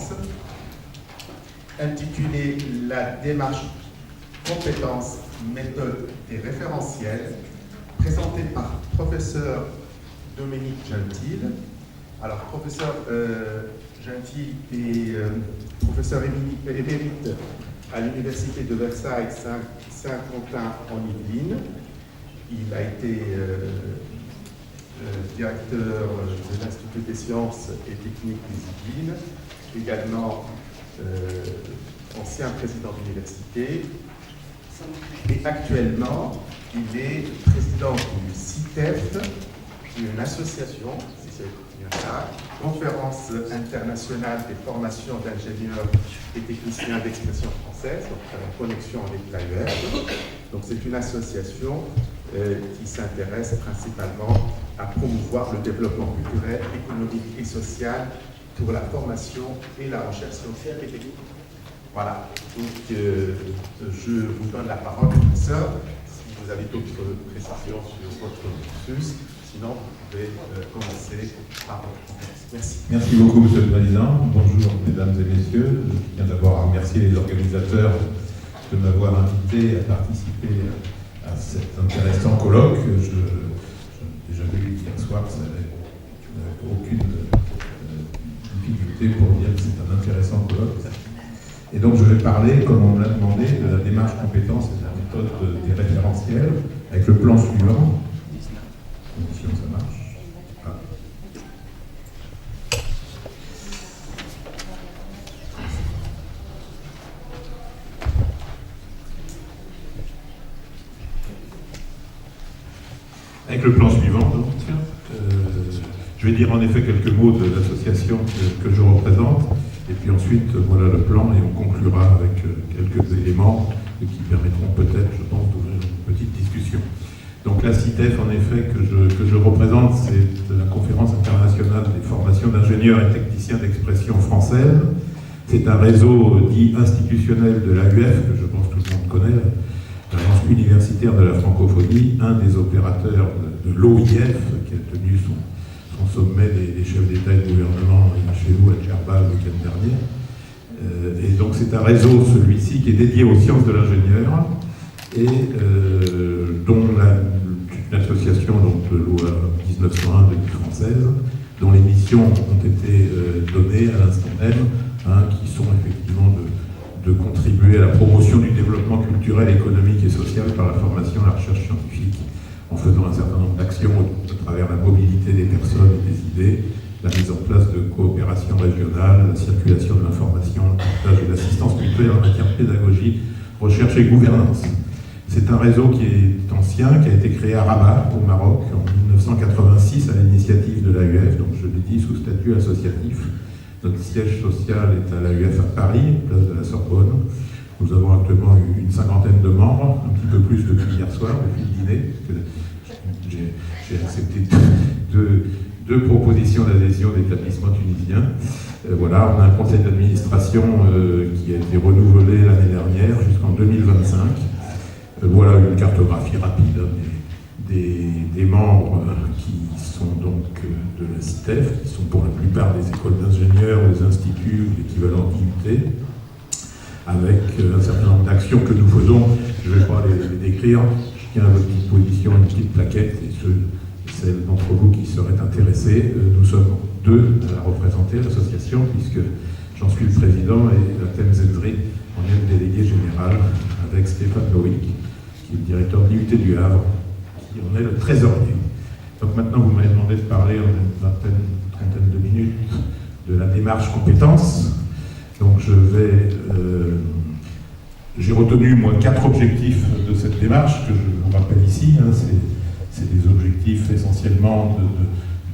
conférence intitulée « La démarche compétences, méthodes et référentiels » présentée par professeur Dominique Gentil. Alors, professeur Gentil est professeur émérite à l'Université de Versailles Saint-Quentin en Yvelines. Il a été directeur de l'Institut des sciences et techniques des Yvelines, également ancien président d'université. Et actuellement, il est président du CITEF, qui est une association, si c'est bien ça, Conférence internationale des formations d'ingénieurs et techniciens d'expression française, donc en connexion avec l'AEF. Donc c'est une association qui s'intéresse principalement à promouvoir le développement culturel, économique et social pour la formation et la recherche scientifique et technique. Voilà, donc je vous donne la parole, professeur, si vous avez d'autres précisions sur votre cursus. Sinon, vous pouvez commencer par votre conférence. Merci. Merci beaucoup, Monsieur le Président. Bonjour, Mesdames et Messieurs. Je tiens d'abord à remercier les organisateurs de m'avoir invité à participer à cet intéressant colloque. Je déjà vu hier soir, ça n'avait aucune difficulté pour dire que c'est un intéressant colloque. Et donc, je vais parler, comme on me l'a demandé, de la démarche compétence et de la méthode des référentiels, avec le plan suivant. Si ça marche. Ah. Avec le plan suivant, donc, je vais dire en effet quelques mots de l'association que je représente, et puis ensuite, voilà le plan, et on conclura avec quelques éléments qui permettront peut-être, je pense, d'ouvrir une petite discussion. Donc la CITEF, en effet, que je représente, c'est la Conférence internationale des formations d'ingénieurs et techniciens d'expression française. C'est un réseau dit institutionnel de l'AUF, que je pense que tout le monde connaît, l'Agence universitaire de la francophonie, un des opérateurs de l'OIF, qui a tenu son sommet des chefs d'État et de gouvernement chez nous à Djerba le week-end dernier. Et donc c'est un réseau, celui-ci, qui est dédié aux sciences de l'ingénieur, et dont une association donc, de loi 1901 de française, dont les missions ont été données à l'instant même, qui sont effectivement de contribuer à la promotion du développement culturel, économique et social par la formation et la recherche scientifique, en faisant un certain nombre d'actions à travers la mobilité des personnes et des idées, la mise en place de coopération régionale, la circulation de l'information, le partage et l'assistance mutuelle en matière de pédagogie, recherche et gouvernance. C'est un réseau qui est ancien, qui a été créé à Rabat, au Maroc, en 1986, à l'initiative de l'AUF, donc je l'ai dit, sous statut associatif. Notre siège social est à l'AUF à Paris, place de la Sorbonne. Nous avons actuellement une cinquantaine de membres, un petit peu plus depuis hier soir, depuis le dîner, parce que j'ai accepté deux propositions d'adhésion d'établissements tunisiens. Voilà, on a un conseil d'administration qui a été renouvelé l'année dernière jusqu'en 2025. Voilà une cartographie rapide des membres qui sont donc de la CITEF, qui sont pour la plupart des écoles d'ingénieurs, des instituts ou l'équivalent IUT, avec un certain nombre d'actions que nous faisons. Je ne vais pas les décrire. Je tiens à votre disposition une petite plaquette, et celles d'entre vous qui seraient intéressés. Nous sommes deux à représenter l'association, puisque j'en suis le président et Latem Zenzri en est le délégué général, avec Stéphane Loïc, qui est le directeur de l'IUT du Havre, qui en est le trésorier. Donc maintenant, vous m'avez demandé de parler en une trentaine de minutes de la démarche compétences. Donc j'ai retenu, moi, 4 objectifs de cette démarche, que je vous rappelle ici. C'est des objectifs essentiellement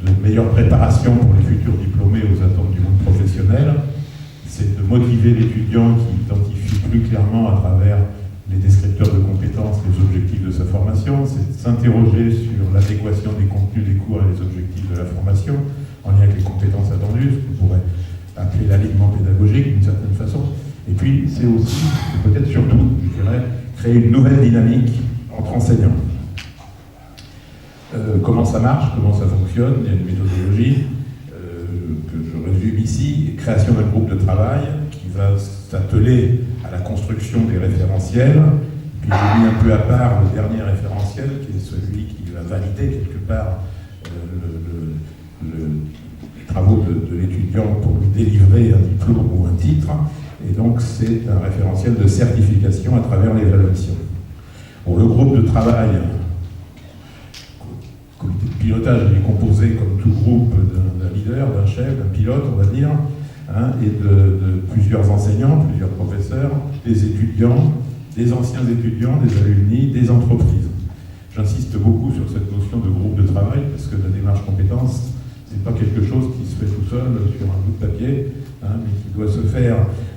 de meilleure préparation pour les futurs diplômés aux attentes du monde professionnel. C'est de motiver l'étudiant qui identifie plus clairement à travers les descripteurs de compétences les objectifs de sa formation. C'est de s'interroger sur l'adéquation des contenus des cours et les objectifs de la formation, en lien avec les compétences attendues, ce qu'on pourrait appeler l'alignement pédagogique d'une certaine façon. Et puis, c'est aussi, et peut-être surtout, je dirais, créer une nouvelle dynamique entre enseignants. Comment ça marche, comment ça fonctionne? Il y a une méthodologie que je résume présume ici, création d'un groupe de travail qui va s'atteler à la construction des référentiels. Puis j'ai mis un peu à part le dernier référentiel, qui est celui qui va valider quelque part les travaux de l'étudiant pour lui délivrer un diplôme ou un titre. Et donc c'est un référentiel de certification à travers l'évaluation. Bon, le groupe de travail, le comité de pilotage, il est composé comme tout groupe d'un leader, d'un chef, d'un pilote, on va dire, hein, et de plusieurs enseignants, plusieurs professeurs, des étudiants, des anciens étudiants, des alumni, des entreprises. J'insiste beaucoup sur cette notion de groupe de travail parce que la démarche compétence, c'est pas quelque chose qui se fait tout seul sur un bout de papier, hein, mais qui doit se faire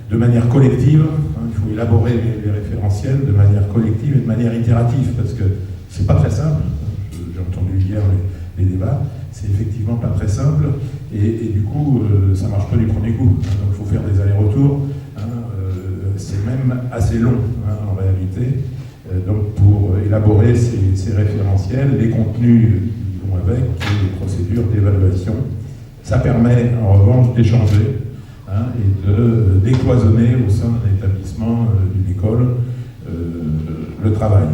de manière collective. Hein, il faut élaborer les référentiels de manière collective et de manière itérative parce que c'est pas très simple. J'ai entendu hier les débats, c'est effectivement pas très simple et du coup ça marche pas du premier coup. Hein, donc il faut faire des allers-retours. Hein, c'est même assez long hein, en réalité. Donc pour élaborer ces référentiels, les contenus qui vont avec et les procédures d'évaluation, ça permet en revanche d'échanger hein, et de décloisonner au sein d'un établissement, d'une école, le travail.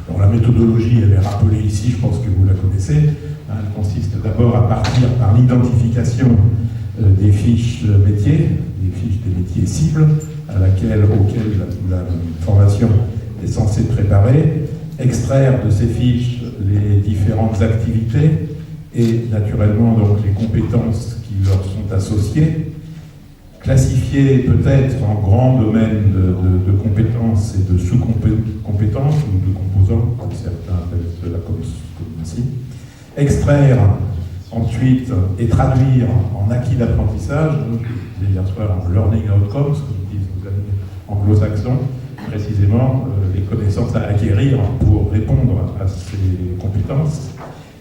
Alors la méthodologie, elle est rappelée ici, je pense que vous la connaissez. Hein, elle consiste d'abord à partir par l'identification des fiches métiers, des fiches des métiers cibles, auxquelles la formation est censée préparer, extraire de ces fiches les différentes activités et naturellement donc les compétences qui leur sont associées, classifier peut-être en grands domaines de compétences et de sous-compétences ou de composants, comme certains appellent cela comme ainsi, extraire ensuite et traduire en acquis d'apprentissage, donc je disais hier soir en learning outcomes, comme disent nos amis anglo-saxons, précisément les connaissances à acquérir pour répondre à ces compétences,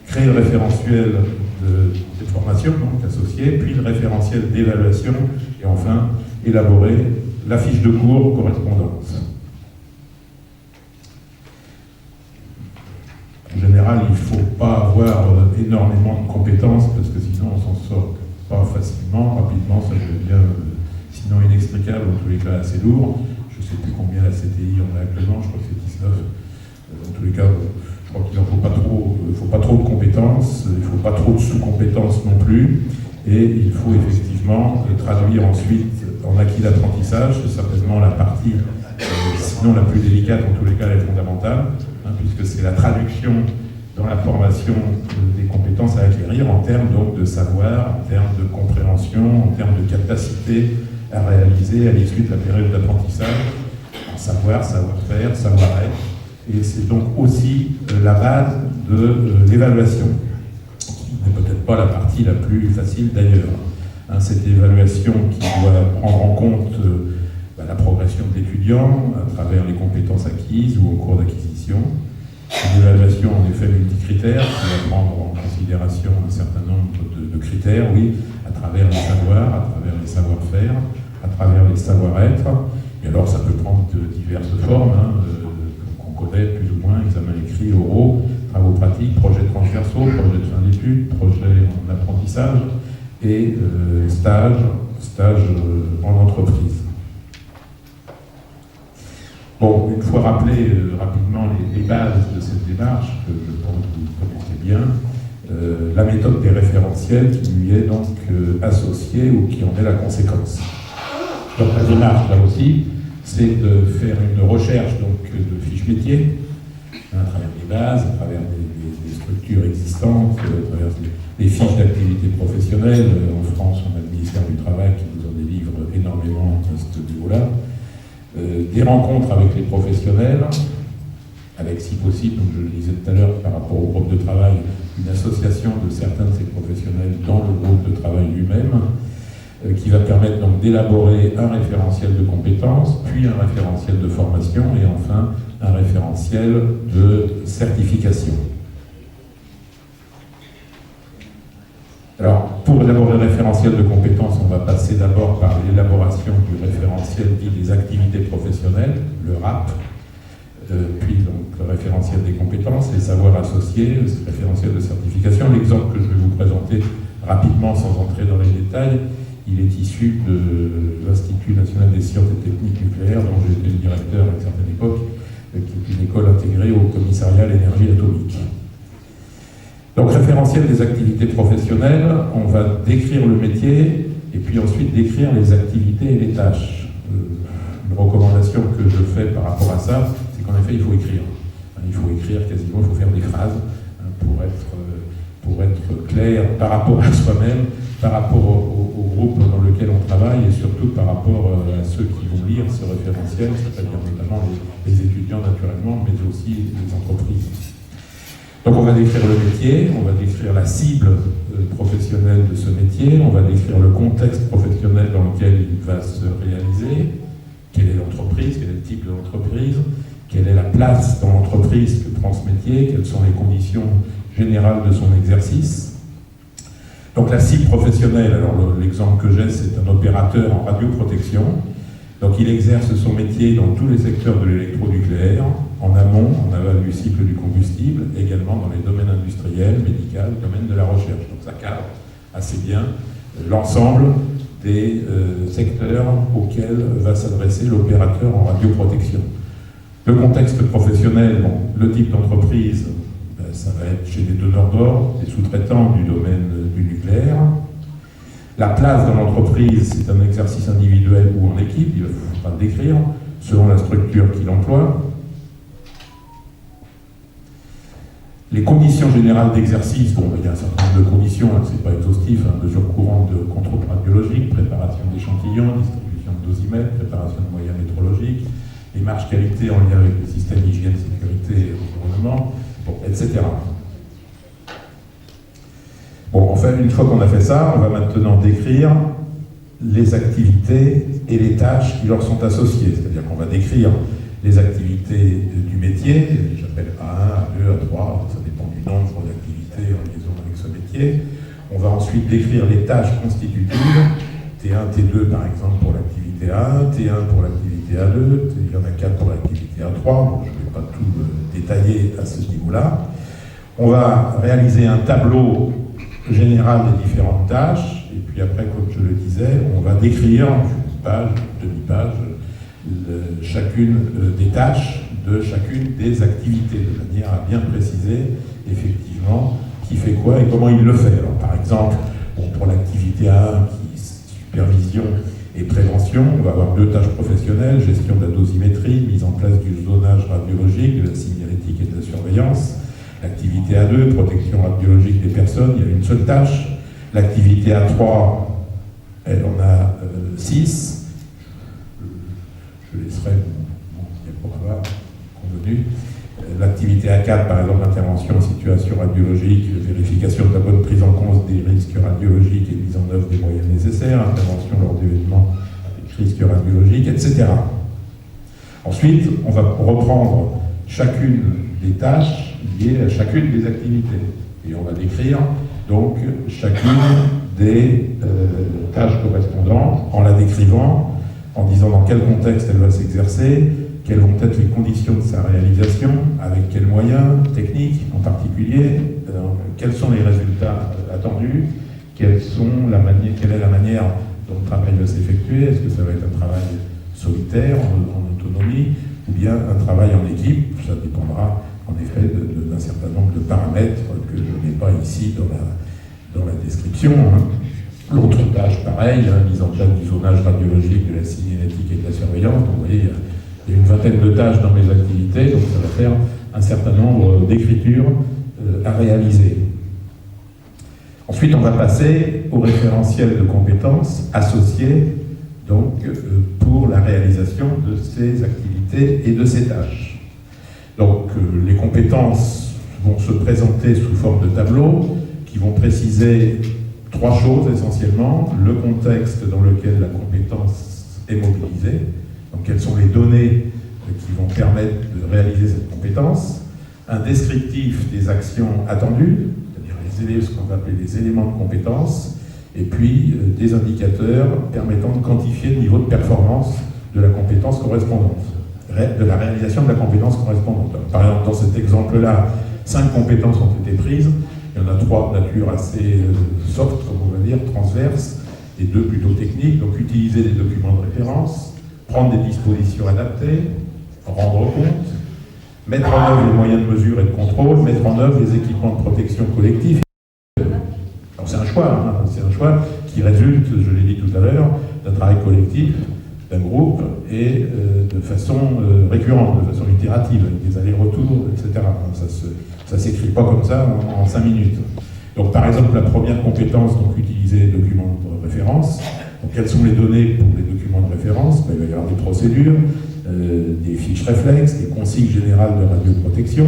créer le référentiel de formation donc associé, puis le référentiel d'évaluation et enfin élaborer la fiche de cours correspondante. En général, il ne faut pas avoir énormément de compétences parce que sinon on s'en sort pas facilement, rapidement, ça devient sinon inextricable, en tous les cas assez lourd. Je ne sais plus combien la CTI en a actuellement, je crois que c'est 19. En tous les cas, je crois qu'il n'en faut pas trop de compétences, il ne faut pas trop de sous-compétences non plus, et il faut effectivement traduire ensuite en acquis d'apprentissage, c'est certainement la partie, sinon la plus délicate, en tous les cas elle est fondamentale, hein, puisque c'est la traduction dans la formation des compétences à acquérir en termes donc de savoir, en termes de compréhension, en termes de capacité à réaliser à l'issue de la période d'apprentissage, en savoir, savoir-faire, savoir-être. Et c'est donc aussi la base de l'évaluation, qui n'est peut-être pas la partie la plus facile d'ailleurs. Hein, cette évaluation qui doit prendre en compte la progression de l'étudiant à travers les compétences acquises ou au cours d'acquisition. Une évaluation en effet multicritère qui va prendre en considération un certain nombre de critères, oui, à travers les savoirs, à travers les savoir-faire, à travers les savoir-être. Et alors ça peut prendre de diverses formes, hein, qu'on connaît plus ou moins, examens écrits, oraux, travaux pratiques, projets transversaux, projets de fin d'études, projets en apprentissage et stages en entreprise. Bon, une fois rappelé rapidement les bases de cette démarche, que je pense que vous connaissez bien, la méthode des référentiels qui lui est donc associée ou qui en est la conséquence. Donc la démarche, là aussi, c'est de faire une recherche donc, de fiches métiers, à travers des bases, à travers des structures existantes, à travers des fiches d'activité professionnelle. En France, on a le ministère du Travail qui nous en délivre énormément à ce niveau-là. Des rencontres avec les professionnels, avec si possible, donc je le disais tout à l'heure, par rapport au groupe de travail, une association de certains de ces professionnels dans le groupe de travail lui-même, qui va permettre donc d'élaborer un référentiel de compétences, puis un référentiel de formation et enfin un référentiel de certification. Alors, pour élaborer le référentiel de compétences, on va passer d'abord par l'élaboration du référentiel dit des activités professionnelles, le RAP, puis donc le référentiel des compétences, les savoirs associés, le référentiel de certification. L'exemple que je vais vous présenter rapidement, sans entrer dans les détails, Il est issu de l'Institut national des sciences et techniques nucléaires, dont j'ai été le directeur à une certaine époque, qui est une école intégrée au commissariat à l'énergie atomique. Donc, référentiel des activités professionnelles, on va décrire le métier et puis ensuite décrire les activités et les tâches. Une recommandation que je fais par rapport à ça, c'est qu'en effet, il faut écrire. Il faut écrire quasiment, il faut faire des phrases pour être clair par rapport à soi-même, par rapport au groupe dans lequel on travaille et surtout par rapport à ceux qui vont lire ce référentiel, c'est-à-dire notamment les étudiants naturellement, mais aussi les entreprises. Donc on va décrire le métier, on va décrire la cible professionnelle de ce métier, on va décrire le contexte professionnel dans lequel il va se réaliser, quelle est l'entreprise, quel est le type de l'entreprise, quelle est la place dans l'entreprise que prend ce métier, quelles sont les conditions générales de son exercice. Donc la cible professionnelle, alors l'exemple que j'ai, c'est un opérateur en radioprotection. Donc il exerce son métier dans tous les secteurs de l'électronucléaire, en amont, en aval du cycle du combustible, également dans les domaines industriels, médicaux, domaines de la recherche. Donc ça cadre assez bien l'ensemble des secteurs auxquels va s'adresser l'opérateur en radioprotection. Le contexte professionnel, bon, le type d'entreprise, ça va être chez les donneurs d'ordre, les sous-traitants du domaine du nucléaire. La place dans l'entreprise, c'est un exercice individuel ou en équipe, il faudra le décrire, selon la structure qu'il emploie. Les conditions générales d'exercice, bon, il y a un certain nombre de conditions, ce n'est pas exhaustif, mesures courantes de contrôle radiologique, préparation d'échantillons, distribution de dosimètres, préparation de moyens métrologiques, démarche qualité en lien avec le système hygiène, sécurité et environnement, bon, etc. Bon, enfin, une fois qu'on a fait ça, on va maintenant décrire les activités et les tâches qui leur sont associées. C'est-à-dire qu'on va décrire les activités du métier, j'appelle A1, A2, A3, ça dépend du nombre d'activités en liaison avec ce métier. On va ensuite décrire les tâches constitutives, T1, T2 par exemple pour l'activité A1, T1 pour l'activité A2, il y en a 4 pour l'activité A3, bon, je ne vais pas tout détailler à ce niveau-là. On va réaliser un tableau général des différentes tâches, et puis après, comme je le disais, on va décrire, une page, demi-page, chacune des tâches de chacune des activités, de manière à bien préciser effectivement qui fait quoi et comment il le fait. Alors, par exemple, bon, pour l'activité A1, qui est supervision et prévention, on va avoir 2 tâches professionnelles, gestion de la dosimétrie, mise en place du zonage radiologique, de la signalétique et de la surveillance. L'activité A2, protection radiologique des personnes, il y a une seule tâche. L'activité A3, elle en a 6. Je laisserai pour avoir convenu. L'activité A4, par exemple, intervention en situation radiologique, vérification de la bonne prise en compte des risques radiologiques et mise en œuvre des moyens nécessaires, intervention lors d'événements avec risques radiologiques, etc. Ensuite, on va reprendre chacune des tâches liées à chacune des activités. Et on va décrire donc chacune des tâches correspondantes en la décrivant, en disant dans quel contexte elle va s'exercer, quelles vont être les conditions de sa réalisation, avec quels moyens techniques en particulier, quels sont les résultats attendus, quelle est la manière dont le travail va s'effectuer, est-ce que ça va être un travail solitaire, en autonomie, ou bien un travail en équipe, ça dépendra en effet d'un certain nombre de paramètres que je n'ai pas ici dans la description. L'autre tâche, pareil, mise en place du zonage radiologique, de la signalétique et de la surveillance. Donc vous voyez, il y a une vingtaine de tâches dans mes activités, donc ça va faire un certain nombre d'écritures à réaliser. Ensuite, on va passer au référentiel de compétences associées donc, pour la réalisation de ces activités et de ces tâches. Donc les compétences vont se présenter sous forme de tableaux qui vont préciser 3 choses essentiellement: le contexte dans lequel la compétence est mobilisée, donc quelles sont les données qui vont permettre de réaliser cette compétence, un descriptif des actions attendues, c'est-à-dire ce qu'on va appeler les éléments de compétence, et puis des indicateurs permettant de quantifier le niveau de performance de la compétence correspondante, de la réalisation de la compétence correspondante. Par exemple, dans cet exemple-là, 5 compétences ont été prises. Il y en a 3 de nature assez soft, comme on va dire, transverse, et deux plutôt techniques. Donc utiliser des documents de référence, prendre des dispositions adaptées, rendre compte, mettre en œuvre les moyens de mesure et de contrôle, mettre en œuvre les équipements de protection collective. Alors c'est un choix, c'est un choix qui résulte, je l'ai dit tout à l'heure, d'un travail collectif, d'un groupe, et de façon récurrente, de façon itérative, avec des allers-retours, etc. Ça ne s'écrit pas comme ça en 5 minutes. Donc par exemple, la première compétence, donc utiliser les documents de référence. Donc, quelles sont les données pour les documents de référence? Il va y avoir des procédures, des fiches réflexes, des consignes générales de radioprotection.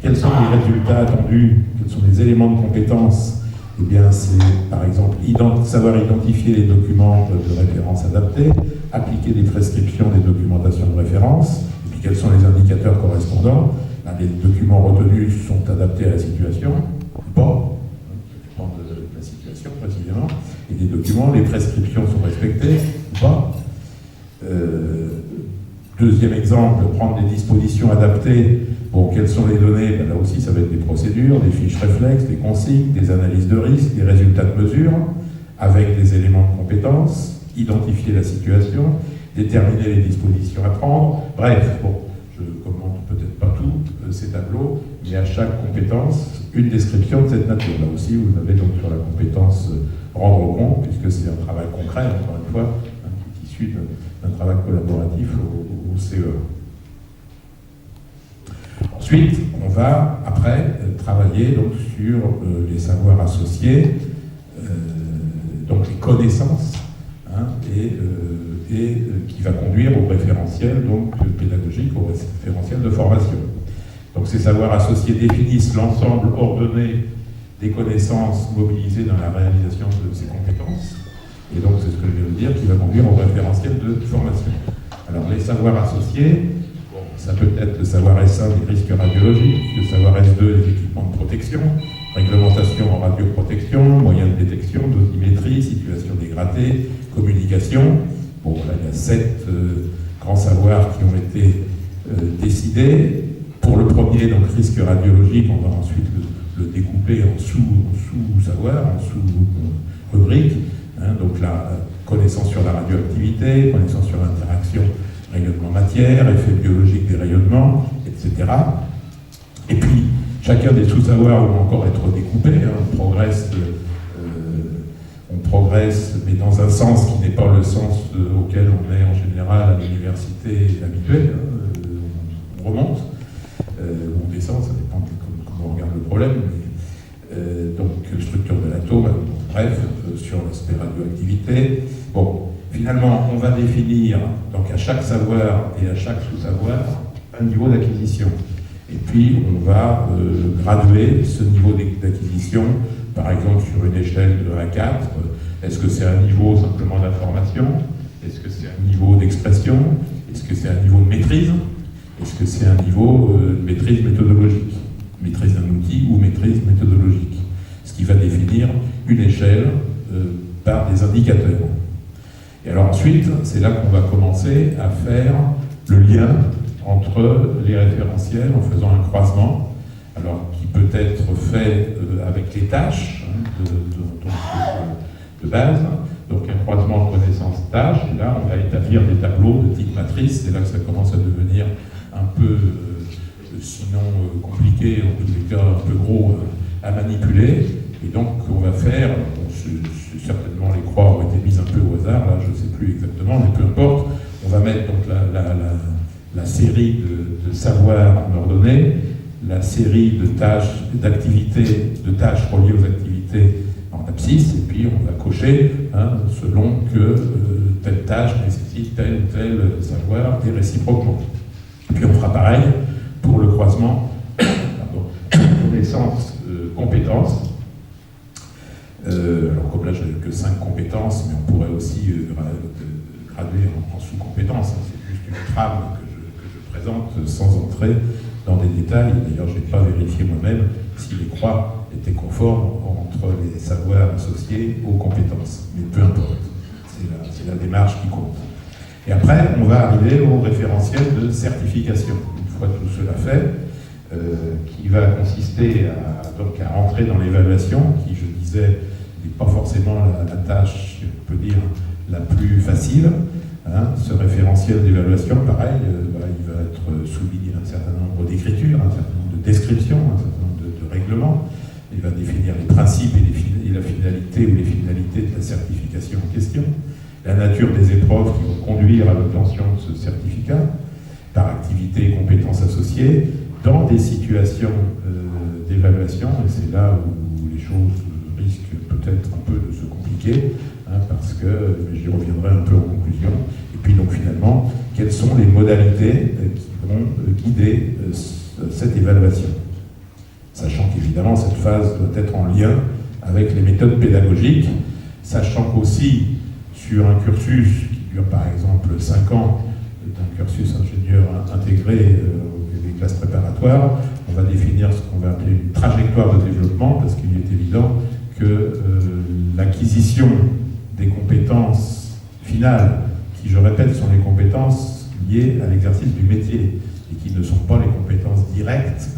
Quels sont les résultats attendus? Quels sont les éléments de compétence? Eh bien, c'est par exemple savoir identifier les documents de référence adaptés, appliquer des prescriptions des documentations de référence, et puis quels sont les indicateurs correspondants. Les documents retenus sont adaptés à la situation, ou pas, ça dépend de la situation précisément, et les documents, les prescriptions sont respectées, ou pas. Deuxième exemple, prendre des dispositions adaptées. Bon, quelles sont les données? Là aussi, ça va être des procédures, des fiches réflexes, des consignes, des analyses de risque, des résultats de mesure, avec des éléments de compétence, identifier la situation, déterminer les dispositions à prendre. Bref, bon, je commente peut-être pas tous ces tableaux, mais à chaque compétence, une description de cette nature. Là aussi, vous avez donc sur la compétence rendre compte, puisque c'est un travail concret, encore une fois, qui est issu d'un travail collaboratif au CE. Ensuite, on va, après, travailler donc, sur les savoirs associés, donc les connaissances, et qui va conduire au référentiel donc, pédagogique, au référentiel de formation. Donc ces savoirs associés définissent l'ensemble ordonné des connaissances mobilisées dans la réalisation de ces compétences, et donc c'est ce que je viens de dire, qui va conduire au référentiel de formation. Alors les savoirs associés, ça peut être le savoir S1 des risques radiologiques, le savoir S2 des équipements de protection, réglementation en radioprotection, moyens de détection, dosimétrie, situation dégradée, communication. Bon, là, il y a 7 grands savoirs qui ont été décidés. Pour le premier, donc risque radiologique, on va ensuite le découper en sous-savoirs, en sous-rubriques. Donc la connaissance sur la radioactivité, connaissance sur l'interaction rayonnement matière, effets biologiques des rayonnements, etc. Et puis, chacun des sous-savoirs vont encore être découpés. On progresse, mais dans un sens qui n'est pas le sens auquel on est en général à l'université habituelle. On remonte, on descend, ça dépend de comment on regarde le problème. Donc, structure de l'atome, bref, sur l'aspect radioactivité. Bon. Finalement, on va définir, donc à chaque savoir et à chaque sous-savoir, un niveau d'acquisition. Et puis, on va graduer ce niveau d'acquisition, par exemple, sur une échelle de 1 à 4. Est-ce que c'est un niveau simplement d'information? Est-ce que c'est un niveau d'expression? Est-ce que c'est un niveau de maîtrise? Est-ce que c'est un niveau de maîtrise méthodologique? Maîtrise d'un outil ou maîtrise méthodologique? Ce qui va définir une échelle par des indicateurs. Et alors ensuite, c'est là qu'on va commencer à faire le lien entre les référentiels en faisant un croisement, alors qui peut être fait avec les tâches de base, donc un croisement de connaissances-tâches, et là on va établir des tableaux de type matrice, c'est là que ça commence à devenir un peu, sinon compliqué, en tous les cas un peu gros à manipuler, et donc on va faire, certainement les croix ont été mises un peu au hasard, là je ne sais plus exactement, mais peu importe, on va mettre donc la série de savoirs ordonnés, la série de tâches, d'activités, de tâches reliées aux activités en abscisse, et puis on va cocher selon que telle tâche nécessite tel ou tel savoir et réciproquement. Et puis on fera pareil pour le croisement connaissances, compétences. Alors comme là je n'ai que 5 compétences, mais on pourrait aussi graduer en sous-compétences. C'est juste une trame que je présente sans entrer dans des détails. D'ailleurs, je n'ai pas vérifié moi-même si les croix étaient conformes entre les savoirs associés aux compétences. Mais peu importe, c'est la démarche qui compte. Et après, on va arriver au référentiel de certification. Une fois tout cela fait, qui va consister à rentrer dans l'évaluation, qui, je disais, n'est pas forcément la tâche, on peut dire, la plus facile. Ce référentiel d'évaluation, pareil, il va être soumis à un certain nombre d'écritures, un certain nombre de descriptions, un certain nombre de règlements. Il va définir les principes et la finalité ou les finalités de la certification en question, la nature des épreuves qui vont conduire à l'obtention de ce certificat, par activité et compétences associées, dans des situations d'évaluation, et c'est là où les choses risquent peut-être un peu de se compliquer, parce que j'y reviendrai un peu en conclusion. Et puis donc finalement, quelles sont les modalités qui vont guider cette évaluation, sachant qu'évidemment cette phase doit être en lien avec les méthodes pédagogiques, sachant qu'aussi sur un cursus qui dure par exemple 5 ans, d'un cursus ingénieur intégré des classes préparatoires, on va définir ce qu'on va appeler une trajectoire de développement, parce qu'il est évident que l'acquisition des compétences finales, qui je répète sont les compétences liées à l'exercice du métier, et qui ne sont pas les compétences directes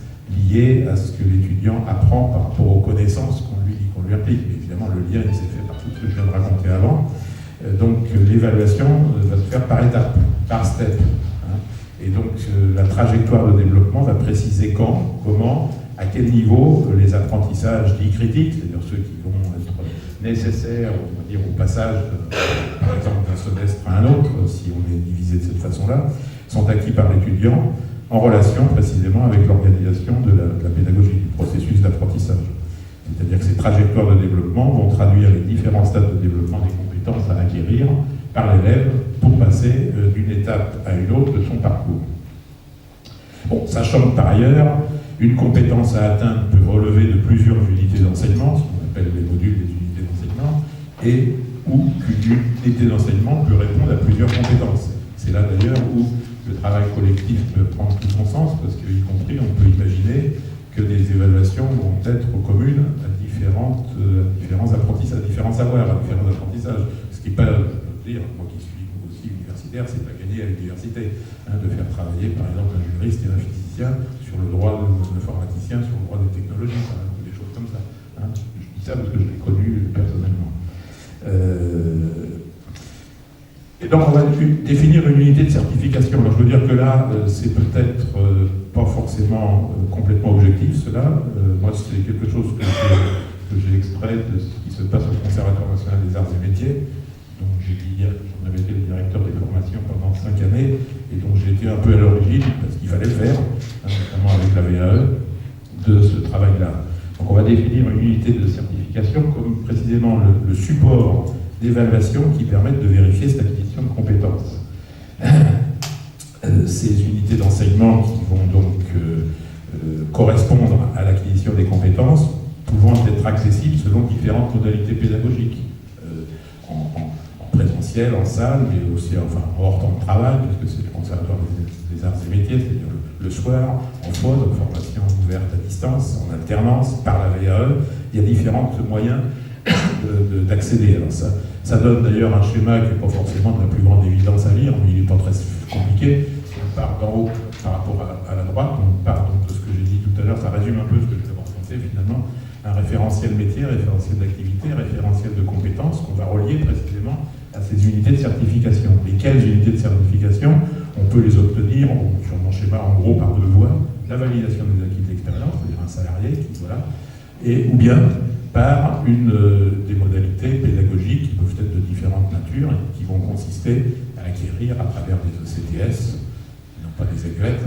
liées à ce que l'étudiant apprend par rapport aux connaissances qu'on lui applique. Mais évidemment, le lien, il s'est fait par tout ce que je viens de raconter avant. Donc l'évaluation va se faire par étapes, par step. Et donc la trajectoire de développement va préciser quand, comment, à quel niveau les apprentissages dits critiques, c'est-à-dire ceux qui vont être nécessaires, on va dire, au passage, par exemple, d'un semestre à un autre, si on est divisé de cette façon-là, sont acquis par l'étudiant en relation précisément avec l'organisation de la pédagogie, du processus d'apprentissage. C'est-à-dire que ces trajectoires de développement vont traduire les différents stades de développement des compétences à acquérir par l'élève pour passer d'une étape à une autre de son parcours. Bon, sachant que par ailleurs, une compétence à atteindre peut relever de plusieurs unités d'enseignement, ce qu'on appelle les modules des unités d'enseignement, et ou qu'une unité d'enseignement peut répondre à plusieurs compétences. C'est là d'ailleurs où le travail collectif peut prendre tout son sens, parce qu'y compris, on peut imaginer que des évaluations vont être communes à différents apprentissages, à différents savoirs, à différents apprentissages. Ce qui n'est pas, je veux dire, moi qui suis aussi universitaire, c'est pas gagné à l'université, de faire travailler par exemple un juriste et un physicien sur le droit de l'informaticien, sur le droit des technologies, ou des choses comme ça. Je dis ça parce que je l'ai connu personnellement. Et donc on va définir une unité de certification. Alors je veux dire que là, c'est peut-être pas forcément complètement objectif, cela. Moi, c'est quelque chose que j'ai extrait de ce qui se passe au Conservatoire national des arts et métiers, dont j'ai dit hier que j'en avais été le directeur des formations pendant 5 années, et dont j'ai été un peu à l'origine, parce qu'il fallait le faire, notamment avec la VAE, de ce travail-là. Donc on va définir une unité de certification comme précisément le support d'évaluation qui permettent de vérifier cette acquisition de compétences. Ces unités d'enseignement qui vont donc correspondre à l'acquisition des compétences pouvant être accessibles selon différentes modalités pédagogiques, en présentiel, en salle, mais aussi en hors temps de travail, puisque c'est le Conservatoire des arts et métiers, c'est-à-dire le soir, en FOD, donc formation ouverte à distance, en alternance, par la VAE. Il y a différents moyens d'accéder. Alors ça donne d'ailleurs un schéma qui n'est pas forcément de la plus grande évidence à lire, mais il n'est pas très compliqué. On part d'en haut par rapport à la droite, on part donc de ce que j'ai dit tout à l'heure, ça résume un peu ce que je vais raconter finalement. Un référentiel métier, référentiel d'activité, référentiel de compétences qu'on va relier précisément à ces unités de certification. Lesquelles unités de certification on peut les obtenir sur mon schéma en gros par 2 voies, la validation des acquis de l'expérience, c'est-à-dire un salarié qui ou bien par des modalités pédagogiques qui peuvent être de différentes natures et qui vont consister à acquérir à travers des ECTS, non pas des aigrettes,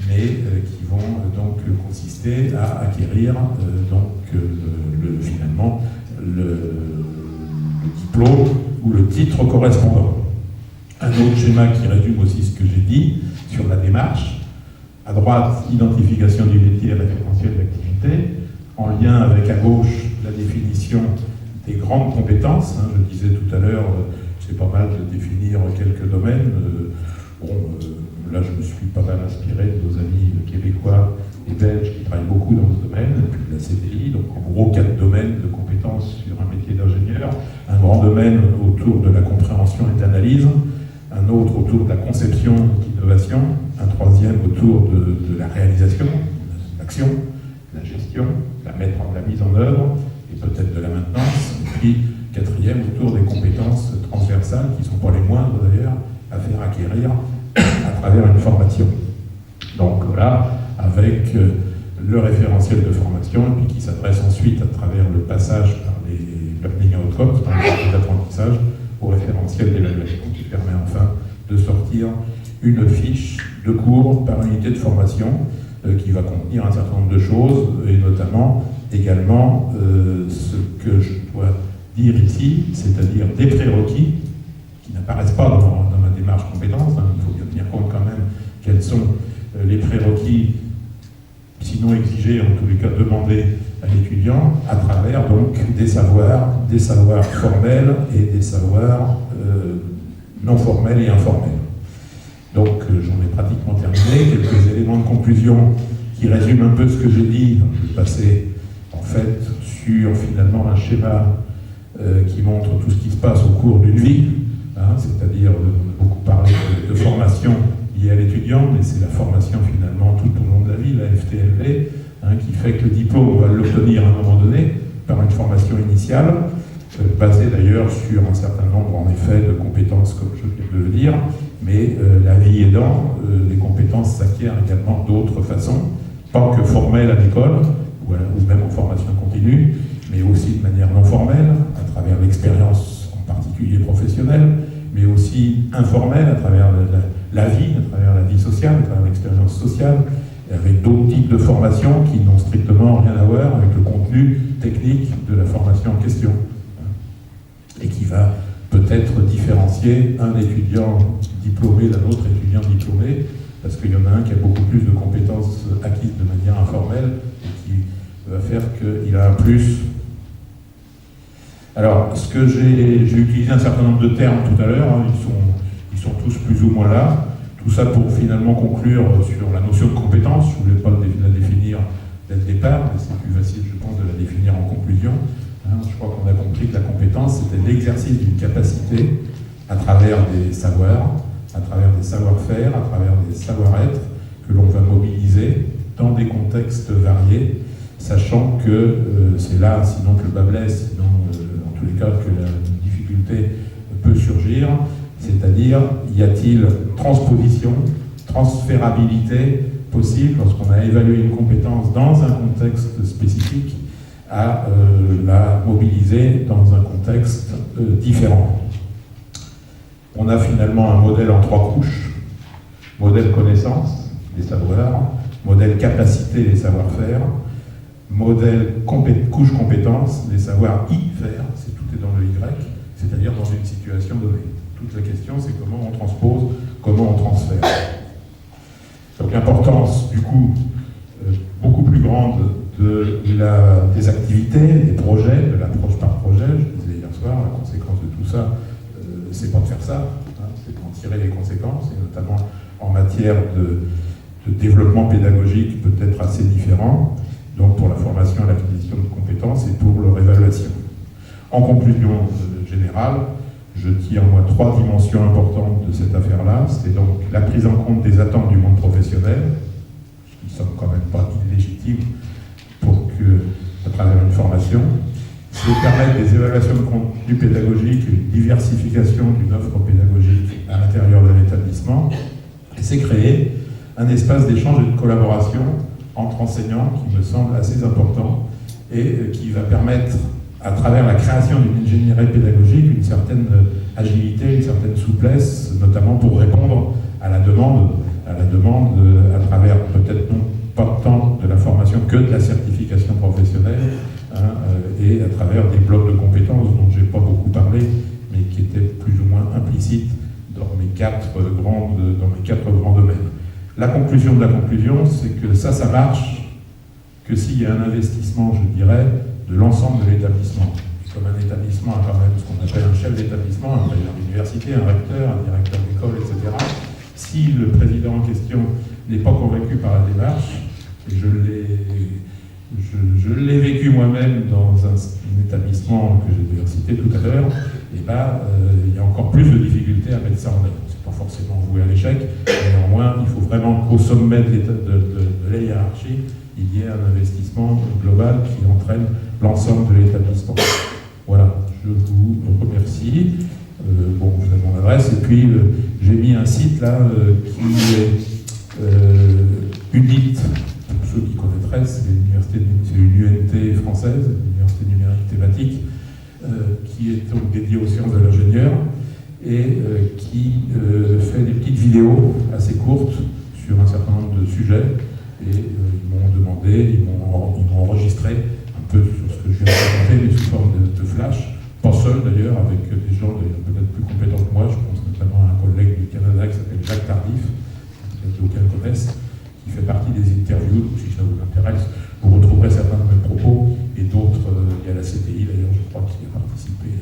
mais qui vont donc consister à acquérir finalement le diplôme ou le titre correspondant. Un autre schéma qui résume aussi ce que j'ai dit sur la démarche. À droite, identification du métier et référentiel d'activité. En lien avec à gauche la définition des grandes compétences. Je disais tout à l'heure, c'est pas mal de définir quelques domaines. Là, je me suis pas mal inspiré de nos amis québécois et belges qui travaillent beaucoup dans ce domaine, et puis de la CDI. Donc en gros, 4 domaines de compétences sur un métier d'ingénieur. Un grand domaine autour de la compréhension et de l'analyse. Un autre autour de la conception et d'innovation. Un troisième autour de la réalisation, l'action, la gestion, la mise en œuvre, et peut-être de la maintenance. Et puis, quatrième, autour des compétences transversales, qui ne sont pas les moindres d'ailleurs, à faire acquérir à travers une formation. Donc voilà, avec le référentiel de formation, et puis qui s'adresse ensuite à travers le passage par les learning outcomes, par les d'apprentissage, au référentiel d'évaluation, qui permet enfin de sortir une fiche de cours par unité de formation qui va contenir un certain nombre de choses, et notamment également ce que je dois dire ici, c'est-à-dire des prérequis qui n'apparaissent pas dans ma démarche compétence. Il faut bien tenir compte quand même quels sont les prérequis, sinon exigés, en tous les cas demandés à l'étudiant, à travers donc des savoirs formels et des savoirs non formels et informels. Donc j'en ai pratiquement terminé, quelques éléments de conclusion qui résument un peu ce que j'ai dit. Je vais passer en fait sur finalement un schéma qui montre tout ce qui se passe au cours d'une vie, c'est-à-dire, on a beaucoup parlé de formation liée à l'étudiant, mais c'est la formation finalement tout au long de la vie, la FTLV, qui fait que le diplôme, on va l'obtenir à un moment donné par une formation initiale, basée d'ailleurs sur un certain nombre en effet de compétences, comme je viens de le dire, mais la vie aidant, les compétences s'acquièrent également d'autres façons, pas que formelles à l'école, ou même en formation continue, mais aussi de manière non formelle, à travers l'expérience en particulier professionnelle, mais aussi informelle, à travers la vie, à travers la vie sociale, à travers l'expérience sociale, avec d'autres types de formations qui n'ont strictement rien à voir avec le contenu technique de la formation en question, et qui va peut-être différencier un étudiant diplômé d'un autre étudiant diplômé, parce qu'il y en a un qui a beaucoup plus de compétences acquises de manière informelle, et qui va faire qu'il a un plus. Alors, j'ai utilisé un certain nombre de termes tout à l'heure, ils sont tous plus ou moins là. Tout ça pour finalement conclure sur la notion de compétence. Je ne voulais pas la définir dès le départ, mais c'est plus facile, je pense, de la définir en conclusion. Je crois qu'on a compris que la compétence, c'était l'exercice d'une capacité à travers des savoirs, à travers des savoir-faire, à travers des savoir-être que l'on va mobiliser dans des contextes variés, sachant que c'est là, sinon que le bas blesse, sinon en tous les cas que la difficulté peut surgir, c'est-à-dire y a-t-il transposition, transférabilité possible lorsqu'on a évalué une compétence dans un contexte spécifique à la mobiliser dans un contexte différent. On a finalement un modèle en 3 couches, modèle connaissance, des savoirs, modèle capacité, des savoir-faire, modèle couche compétence, des savoirs y faire, tout est dans le Y, c'est-à-dire dans une situation donnée. Toute la question, c'est comment on transpose, comment on transfère. Donc l'importance, du coup, beaucoup plus grande des activités, des projets, de l'approche par projet. Je disais hier soir, la conséquence de tout ça, c'est pas de faire ça, c'est d'en tirer les conséquences, et notamment en matière de développement pédagogique peut-être assez différent, donc pour la formation et l'acquisition de compétences et pour leur évaluation. En conclusion générale, je tire moi 3 dimensions importantes de cette affaire-là. C'est donc la prise en compte des attentes du monde professionnel, qui ne sont quand même pas illégitimes pour que, à travers une formation. C'est permettre des évaluations de contenu pédagogique, une diversification d'une offre pédagogique à l'intérieur de l'établissement. Et c'est créer un espace d'échange et de collaboration entre enseignants qui me semble assez important et qui va permettre, à travers la création d'une ingénierie pédagogique, une certaine agilité, une certaine souplesse, notamment pour répondre à la demande à travers peut-être non pas tant de la formation que de la certification professionnelle, et à travers des blocs de compétences dont je n'ai pas beaucoup parlé, mais qui étaient plus ou moins implicites dans mes 4 grands domaines. La conclusion de la conclusion, c'est que ça marche que s'il y a un investissement, je dirais, de l'ensemble de l'établissement. Comme un établissement a quand même ce qu'on appelle un chef d'établissement, un président d'université, un recteur, un directeur d'école, etc. Si le président en question n'est pas convaincu par la démarche, et je l'ai vécu moi-même dans un établissement que j'ai d'ailleurs cité tout à l'heure, et il y a encore plus de difficultés à mettre ça en œuvre. C'est pas forcément voué à l'échec, mais néanmoins, il faut vraiment qu'au sommet de la hiérarchie, il y ait un investissement global qui entraîne l'ensemble de l'établissement. Voilà, je vous remercie. Bon, vous avez mon adresse, et puis j'ai mis un site là qui est UNIT, pour ceux qui connaîtraient, c'est une UNT française, l'Université numérique thématique, qui est donc dédiée aux sciences de l'ingénieur et qui fait des petites vidéos assez courtes sur un certain nombre de sujets. Et ils m'ont demandé, ils m'ont enregistré un peu sur ce que je viens de raconter, mais sous forme de flash. Pas seul d'ailleurs, avec des gens peut-être plus compétents que moi. Je pense notamment à un collègue du Canada qui s'appelle Jacques Tardif, peut-être d'aucuns connaissent, qui fait partie des interviews. Donc si ça vous intéresse, vous retrouverez certains de mes propos et d'autres. Il y a la CTI d'ailleurs, je crois, qui a participé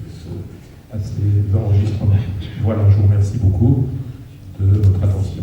à ces enregistrements. Voilà, je vous remercie beaucoup de votre attention.